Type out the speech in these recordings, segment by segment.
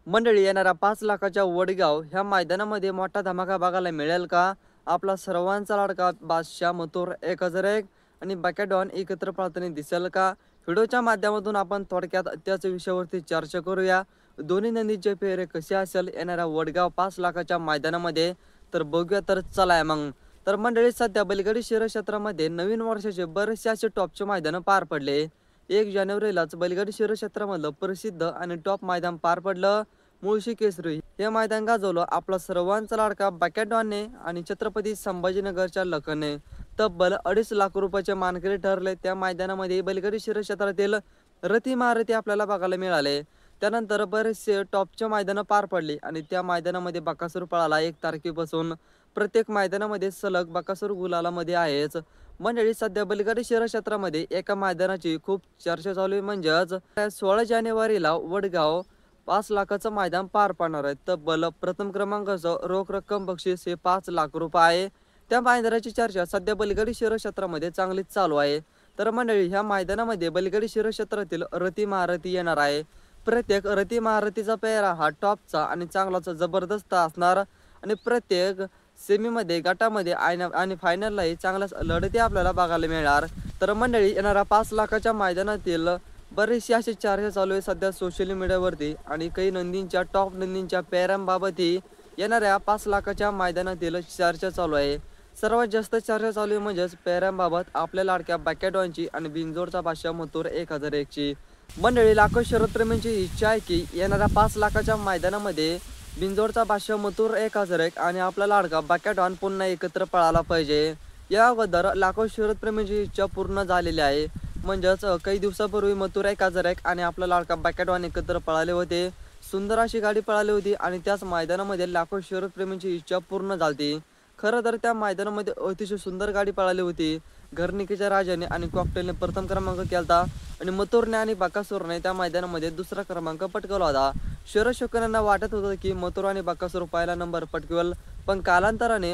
मंडळी येणाऱ्या 5 लाखाच्या वडगाव ह्या मैदानामध्ये मोठा धमाका बघायला मिळेल का? आपला सर्वांचा लाडका बादशाह मथुर 1001 आणि बॅकॅडॉन एकत्र पळताना दिसेल का? व्हिडिओच्या माध्यमातून आपण थोडक्यात त्याच विषयावरती चर्चा करूया. दोन्ही नंदीचे फेरे कसे असेल येणाऱ्या वडगाव 5 लाखाच्या मैदानामध्ये, तर बघूया. तर चला मग. तर मंडळी, सध्या बैलगाडी शर्यत क्षेत्रामध्ये नवीन वर्षाचे बरेचसे असे टॉपचे मैदान पार पडले. 1 जानेवारीलाच बैलगाडी शर्यत क्षेत्रामधलं प्रसिद्ध आणि टॉप मैदान पार पडलं. मुळशी केसरी हे मैदान गाजवलं आपला सर्वांचा लाडका बॅकॅडॉनने आणि छत्रपती संभाजीनगरच्या लखनने. तब्बल 2.5 लाख रुपयाचे मानकरी ठरले. त्या मैदानामध्ये बैलगाडी शर्यत क्षेत्रातील रथी महारथी आपल्याला बघायला मिळाले. त्यानंतर बरेचसे टॉपचे मैदानं पार पडली आणि त्या मैदानामध्ये बकासूर पळाला. 1 तारखेपासून प्रत्येक मैदानामध्ये सलग बकासूर गुलालामध्ये आहेच. मंडळी, सध्या बैलगाडी शर्यत क्षेत्रामध्ये एका मैदानाची खूप चर्चा चालू आहे, म्हणजेच 16 जानेवारीला वडगाव 5 लाखाचं मैदान पार पाडणार आहे. तब्बल प्रथम क्रमांकाचं रोख रक्कम बक्षीस हे 5 लाख रुपये आहे. त्या मैदानाची चर्चा सध्या बैलगाडी शर्यत क्षेत्रामध्ये चांगलीच चालू आहे. तर मंडळी, ह्या मैदानामध्ये बैलगाडी शर्यत क्षेत्रातील रथी महारथी येणार आहे. प्रत्येक रथी महारथीचा पेहरा हा टॉपचा आणि चांगलाच जबरदस्त असणार आणि प्रत्येक सेमीमध्ये, गटामध्ये आणि फायनललाही चांगल्याच लढती आपल्याला बघायला मिळणार. तर मंडळी, येणाऱ्या 5 लाखाच्या मैदानातील बरेचसे असे चर्चा चालू आहे सध्या सोशल मीडियावरती आणि काही नंदींच्या, टॉप नंदींच्या पेहऱ्यांबाबतही येणाऱ्या 5 लाखाच्या मैदानातील चर्चा चालू आहे. सर्वात जास्त चर्चा चालू आहे म्हणजेच पेहऱ्यांबाबत आपल्या लाडक्या बॅकॅडॉनची आणि बिनजोडचा बादशाह मथुर 1001ची. मंडळी, लाखो शर्यतप्रेमींची इच्छा आहे की येणाऱ्या 5 लाखाच्या मैदानामध्ये बिनजोडचा बादशाह मथुर 1001 आणि आपला लाडका बॅकॅडॉन पुन्हा एकत्र पळाला पाहिजे. या अगोदर लाखो शर्यतप्रेमींची इच्छा पूर्ण झालेली आहे. म्हणजेच काही दिवसापूर्वी मथुर 1001 आणि आपला लाडका बॅकॅडॉन एकत्र पळाले होते. सुंदर अशी गाडी पळाली होती आणि त्याच मैदानामध्ये लाखो शर्यतप्रेमींची इच्छा पूर्ण झाली. खरं तर त्या मैदानामध्ये अतिशय सुंदर गाडी पळाली होती. घरनिकीच्या राजाने आणि कॉकटेलने प्रथम क्रमांक केला आणि मथुरने आणि बकासूरने त्या मैदानामध्ये दुसरा क्रमांक पटकावला होता. शर्यत शौकीनांना वाटत होतं की मथुर आणि बकासूर पहिला नंबर पटकवेल, पण कालांतराने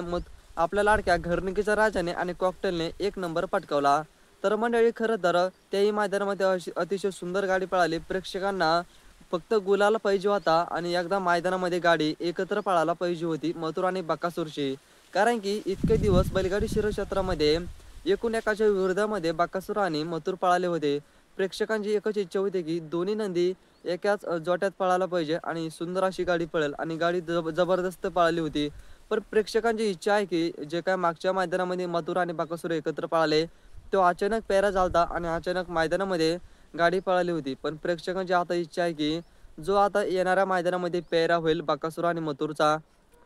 आपल्या लाडक्या घरनिकीच्या राजाने आणि कॉकटेलने 1 नंबर पटकावला. तर मंडळी, खरं तर त्याही मैदानामध्ये अतिशय सुंदर गाडी पळाली. प्रेक्षकांना फक्त गुलाल पाहिजे होता आणि एकदा मैदानामध्ये गाडी एकत्र पळायला पाहिजे होती मथुर आणि बकासूरची. कारण की इतके दिवस बैलगाडी शर्यत क्षेत्रामध्ये एकूण एकाच्या विरोधामध्ये बकासूर आणि मथुर पळाले होते. प्रेक्षकांची एकच इच्छा होती की दोन्ही नंदी एकाच जोट्यात पळायला पाहिजे आणि सुंदर अशी गाडी पळेल आणि गाडी जबरदस्त पळाली होती. पण प्रेक्षकांची इच्छा आहे की जे काय मागच्या मैदानामध्ये मथुर आणि बकासूर एकत्र पळाले, तो अचानक पेहरा झालता आणि अचानक मैदानामध्ये गाडी पळाली होती. पण प्रेक्षकांची आता इच्छा आहे की जो आता येणाऱ्या मैदानामध्ये पेहरा होईल बकासूर आणि मथुरचा,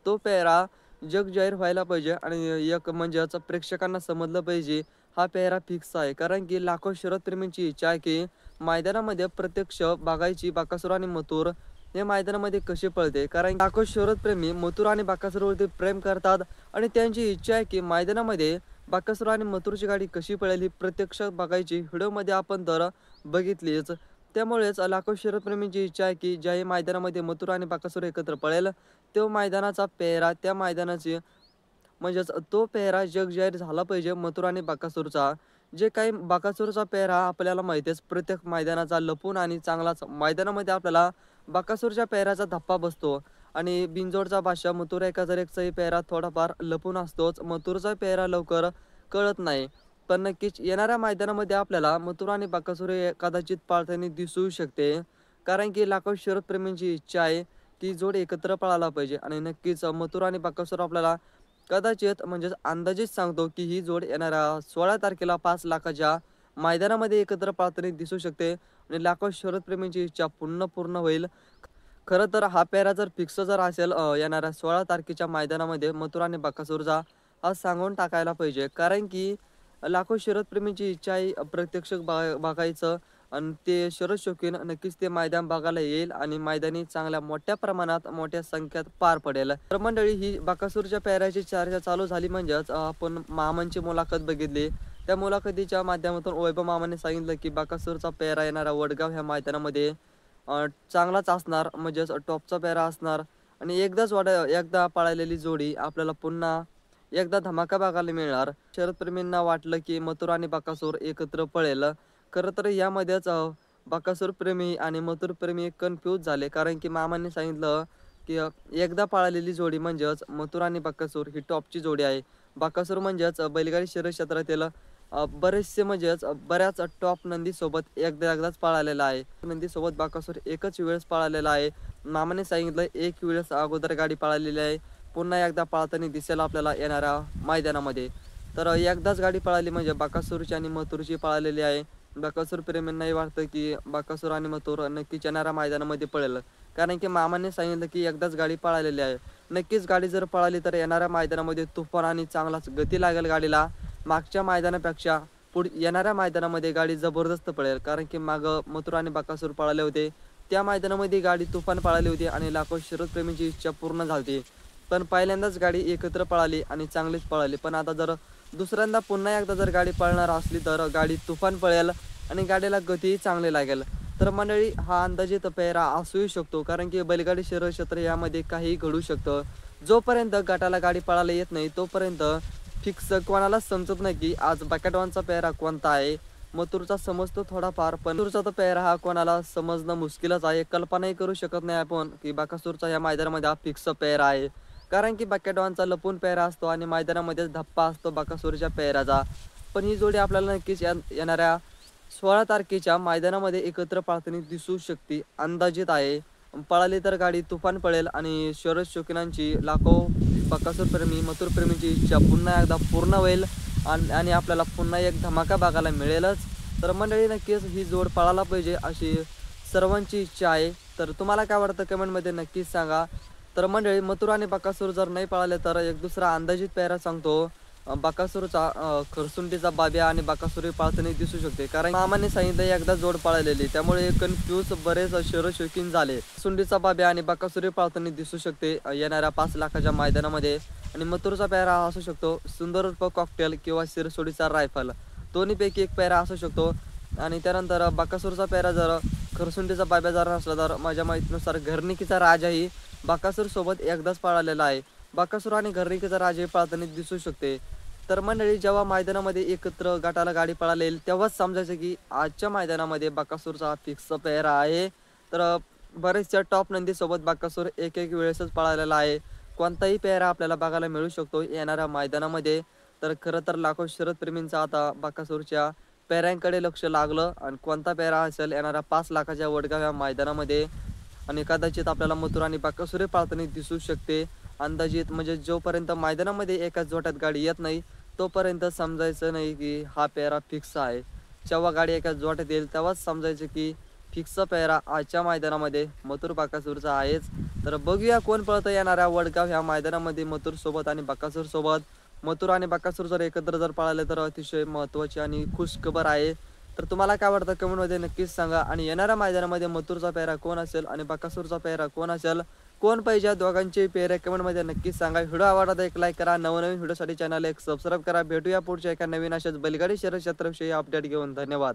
तो पेहरा जगजाहीर व्हायला पाहिजे आणि एक म्हणजेच प्रेक्षकांना समजलं पाहिजे हा पेहरा फिक्स आहे. कारण की लाखो शर्यतप्रेमींची इच्छा आहे की मैदानामध्ये प्रत्यक्ष बघायची बकासूर आणि मथुर हे मैदानामध्ये कसे पळते. कारण लाखो शर्यतप्रेमी मथुर आणि बकासूरवरती प्रेम करतात आणि त्यांची इच्छा आहे की मैदानामध्ये बकासूर आणि मथुरची गाडी कशी पळेल ही प्रत्यक्ष बघायची. व्हिडिओमध्ये आपण तर बघितलीच. त्यामुळेच लाखो शर्यतप्रेमींची इच्छा आहे की ज्याही मैदानामध्ये मथुर आणि बकासूर एकत्र पळेल, तो मैदानाचा पेहरा, त्या मैदानाची म्हणजेच तो पेहरा जगजाहीर झाला पाहिजे मथुर आणि बकासूरचा. जे काही बकासूरचा पेहरा आपल्याला माहितीच, प्रत्येक मैदानाचा लपून आणि चांगलाच मैदानामध्ये आपल्याला बकासूरच्या पेहऱ्याचा धप्पा बसतो आणि बिनजोडचा बादशाह मथुर 1001चाही पेहरा थोडाफार लपून असतोच. मथुरचा पेहरा लवकर कळत नाही. पण नक्कीच येणाऱ्या मैदानामध्ये आपल्याला मथुर आणि बकासूर हे कदाचित पाळताना दिसू शकते. कारण की लाखो शर्यतप्रेमींची इच्छा आहे की जोड एकत्र पळाला पाहिजे आणि नक्कीच मथुर आणि बकासूर आपल्याला कदाचित म्हणजेच अंदाजेच सांगतो की ही जोड येणाऱ्या 16 तारखेला 5 लाखाच्या मैदानामध्ये एकत्र पळताना दिसू शकते आणि लाखो शर्यतप्रेमींची इच्छा पूर्ण होईल. खरं तर हा पेहरा जर फिक्स जर असेल येणाऱ्या 16 तारखेच्या मैदानामध्ये मथुर आणि बकासूरचा, हा सांगून टाकायला पाहिजे. कारण की लाखो शर्यतप्रेमींची इच्छा आहे प्रत्यक्ष बघायचं आणि ते शर्यत शौकीन नक्कीच ते मैदान बघायला येईल आणि मैदानी चांगल्या मोठ्या प्रमाणात, मोठ्या संख्येत पार पडेल. तर मंडळी, ही बकासूरच्या पेहऱ्याची चर्चा चालू झाली म्हणजेच आपण मामांची मुलाखत बघितली. त्या मुलाखतीच्या माध्यमातून वैभव मामाने सांगितलं की बकासूरचा पेहरा येणारा वडगाव ह्या मैदानामध्ये चांगलाच असणार, म्हणजेच टॉपचा पेहरा असणार आणि एकदा पळालेली जोडी आपल्याला पुन्हा एकदा धमाका बघायला मिळणार. शरदप्रेमींना वाटलं की मथुर आणि बकासूर एकत्र पळेल. खरं तर यामध्येच बकासूर प्रेमी आणि मथुर प्रेमी कन्फ्यूज झाले, कारण की मामांनी सांगितलं की एकदा पळालेली जोडी म्हणजेच मथुर आणि बकासूर ही टॉपची जोडी आहे. बकासूर म्हणजेच बैलगाडी शर्यत क्षेत्रातील बरेचसे म्हणजेच बऱ्याच टॉप नंदीसोबत एकदा एकदाच पळालेला आहे. नंदीसोबत बकासूर एकच वेळेस पळालेला आहे. मामाने सांगितलं एक वेळेस अगोदर गाडी पळालेली आहे, पुन्हा एकदा पळताना दिसेल आपल्याला येणाऱ्या मैदानामध्ये. तर एकदाच गाडी पळाली म्हणजे बकासूरची आणि मथुरची पळालेली आहे. बकासूर प्रेमींनाही वाटतं की बकासूर आणि मथुर नक्कीच येणाऱ्या मैदानामध्ये पळेल, कारण की मामाने सांगितलं की एकदाच गाडी पळालेली आहे. नक्कीच गाडी जर पळाली तर येणाऱ्या मैदानामध्ये तुफान आणि चांगलाच गती लागेल गाडीला. मागच्या मैदानापेक्षा येणाऱ्या मैदानामध्ये गाडी जबरदस्त पळेल, कारण की मागं मथुर आणि बकासूर पळाले होते. त्या मैदानामध्ये गाडी तुफान पळाली होती आणि लाखो शर्यतप्रेमींची इच्छा पूर्ण झाली. पण पहिल्यांदाच गाडी एकत्र पळाली आणि चांगलीच पळाली. पण आता जर दुसऱ्यांदा पुन्हा एकदा जर गाडी पळणार असली तर गाडी तुफान पळेल आणि गाडीला गतीही चांगली लागेल. तर मंडळी, हा अंदाजित पेहरा असूही शकतो, कारण की बैलगाडी शर्यत क्षेत्र यामध्ये काहीही घडू शकतं. जोपर्यंत गटाला गाडी पळायला येत नाही तोपर्यंत फिक्स कोणालाच समजत नाही की आज बॅकेटॉनचा पेहरा कोणता आहे. मथुरचा समजतो थोडाफार, पण मथुरचा तर पेहरा हा कोणाला समजणं मुश्किलच आहे. कल्पनाही करू शकत नाही आपण की बकासूरचा या मैदानामध्ये हा फिक्स पेहरा आहे, कारण की बॅकेटॉनचा लपून पेहरा असतो आणि मैदानामध्येच धप्पा असतो बकासूरच्या पेहराचा. पण ही जोडी आपल्याला नक्कीच येणाऱ्या 16 तारखेच्या मैदानामध्ये एकत्र पळताना दिसू शकते, अंदाजित आहे. पळाली तर गाडी तुफान पळेल आणि शर्यत शौकीनांची लाखो बकासूर प्रेमी मथुर प्रेमीची इच्छा पुन्हा एकदा पूर्ण होईल आणि आपल्याला पुन्हा एक धमाका बघायला मिळेलच. तर मंडळी, नक्कीच ही जोड पळायला पाहिजे अशी सर्वांची इच्छा आहे. तर तुम्हाला काय वाटतं कमेंटमध्ये नक्कीच सांगा. तर मंडळी, मथुर आणि बकासूर जर नाही पळाले तर एक दुसरा अंदाजित पेहरा सांगतो. बकासूरचा खरसुंडीचा बाब्या आणि बकासूर पळताना दिसू शकते, कारण मामाने सांगितलं एकदा जोड पळालेली, त्यामुळे कन्फ्यूज बरेच शर्यत शौकीन झाले. सुंडीचा बाब्या आणि बकासूर पळताना दिसू शकते येणाऱ्या 5 लाखाच्या मैदानामध्ये. आणि मथुरचा पेहरा असू शकतो सुंदर उर्फ कॉकटेल किंवा शिरसोडीचा रायफल, दोन्हीपैकी एक पेहरा असू शकतो. आणि त्यानंतर बकासूरचा पेहरा जर खरसुंडीचा बाब्या जर नसला तर माझ्या माहितीनुसार घरनिकीचा राजाही बकासूर सोबत एकदाच पळालेला आहे. बकासूर आणि घरनिकीचा राजाही पळताना दिसू शकते. तर मंडळी, जेव्हा मैदानामध्ये एकत्र गटाला गाडी पळायला येईल तेव्हाच समजायचं की आजच्या मैदानामध्ये बकासूरचा फिक्स पेहरा आहे. तर बरेचशा टॉप नंदीसोबत बकासूर एक एक वेळेसच पळालेला आहे. कोणताही पेहरा आपल्याला बघायला मिळू शकतो येणाऱ्या मैदानामध्ये. तर खरं तर लाखो शर्यतप्रेमींचा आता बकासूरच्या पेहऱ्यांकडे लक्ष लागलं आणि कोणता पेहरा असेल येणाऱ्या 5 लाखाच्या वडगाव या मैदानामध्ये. आणि कदाचित आपल्याला मथुर आणि बकासूर पळताना दिसू शकते अंदाजित. म्हणजे जोपर्यंत मैदानामध्ये एकाच जोट्यात गाडी येत नाही तोपर्यंत समजायचं नाही की हा पेहरा फिक्स आहे. जेव्हा गाडी एकाच जोट्यात येईल तेव्हाच समजायचं की फिक्स पेहरा आजच्या मैदानामध्ये मथुर बकासूरचा आहेच. तर बघूया कोण पळतं येणाऱ्या वडगाव ह्या मैदानामध्ये मथुर सोबत आणि बकासूर सोबत. मथुर आणि बकासूर जर एकत्र जर पळाले तर अतिशय महत्त्वाची आणि खुश खबर आहे. तर तुम्हाला काय वाटतं कमेंटमध्ये नक्कीच सांगा. आणि येणाऱ्या मैदानामध्ये मथुरचा पेहरा कोण असेल आणि बकासूरचा पेहरा कोण असेल, कोण पाहिजे दोघांचे पेहरे कमेंटमध्ये नक्कीच सांगा. व्हिडिओ आवडला तर एक लाईक करा, नवनवीन व्हिडिओसाठी चॅनल एक सबस्क्राईब करा. भेटूया पुढच्या एका नवीन अशाच बैलगाडी शर्यत क्षेत्राविषयी अपडेट घेऊन. धन्यवाद.